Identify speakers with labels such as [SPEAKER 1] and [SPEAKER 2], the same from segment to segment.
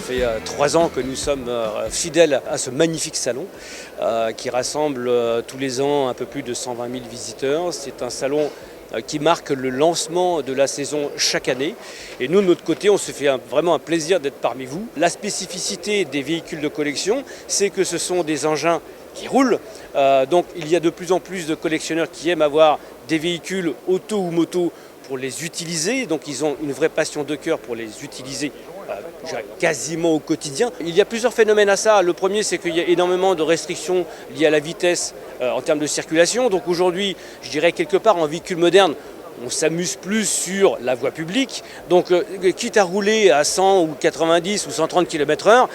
[SPEAKER 1] fait 3 ans que nous sommes fidèles à ce magnifique salon qui rassemble tous les ans un peu plus de 120 000 visiteurs. C'est un salon qui marque le lancement de la saison chaque année. Et nous, de notre côté, on se fait vraiment un plaisir d'être parmi vous. La spécificité des véhicules de collection, c'est que ce sont des engins qui roulent. Donc il y a de plus en plus de collectionneurs qui aiment avoir des véhicules auto ou moto pour les utiliser. Donc ils ont une vraie passion de cœur pour les utiliser quasiment au quotidien. Il y a plusieurs phénomènes à ça. Le premier, c'est qu'il y a énormément de restrictions liées à la vitesse en termes de circulation. Donc aujourd'hui, je dirais quelque part en véhicule moderne, on s'amuse plus sur la voie publique. Donc quitte à rouler à 100 ou 90 ou 130 km/h,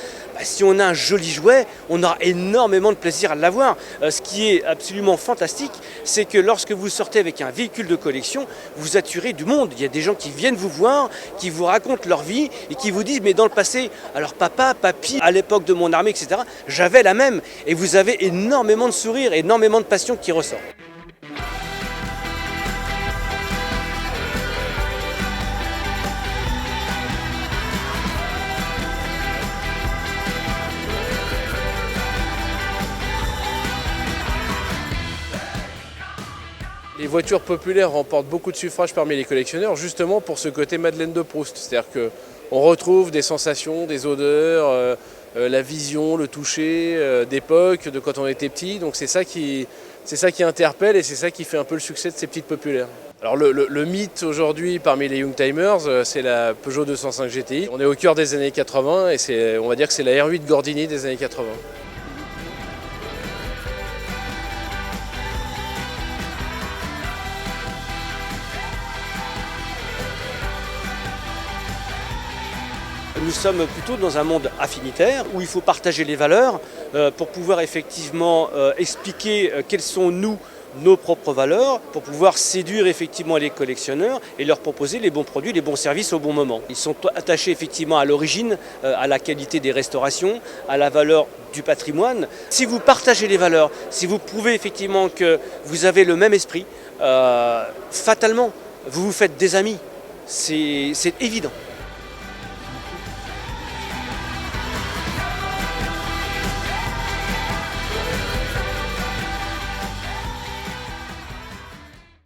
[SPEAKER 1] si on a un joli jouet, on aura énormément de plaisir à l'avoir. Ce qui est absolument fantastique, c'est que lorsque vous sortez avec un véhicule de collection, vous attirez du monde. Il y a des gens qui viennent vous voir, qui vous racontent leur vie et qui vous disent « mais dans le passé, alors papa, papy, à l'époque de mon armée, etc., j'avais la même ». Et vous avez énormément de sourires, énormément de passion qui ressort.
[SPEAKER 2] Les voitures populaires remportent beaucoup de suffrages parmi les collectionneurs, justement pour ce côté Madeleine de Proust. C'est-à-dire qu'on retrouve des sensations, des odeurs, la vision, le toucher d'époque, de quand on était petit. Donc c'est ça qui interpelle et c'est ça qui fait un peu le succès de ces petites populaires. Alors le mythe aujourd'hui parmi les Youngtimers, c'est la Peugeot 205 GTI. On est au cœur des années 80 et on va dire que c'est la R8 Gordini des années 80.
[SPEAKER 1] Nous sommes plutôt dans un monde affinitaire où il faut partager les valeurs pour pouvoir effectivement expliquer quelles sont nos propres valeurs, pour pouvoir séduire effectivement les collectionneurs et leur proposer les bons produits, les bons services au bon moment. Ils sont attachés effectivement à l'origine, à la qualité des restaurations, à la valeur du patrimoine. Si vous partagez les valeurs, si vous prouvez effectivement que vous avez le même esprit, fatalement, vous vous faites des amis. C'est évident.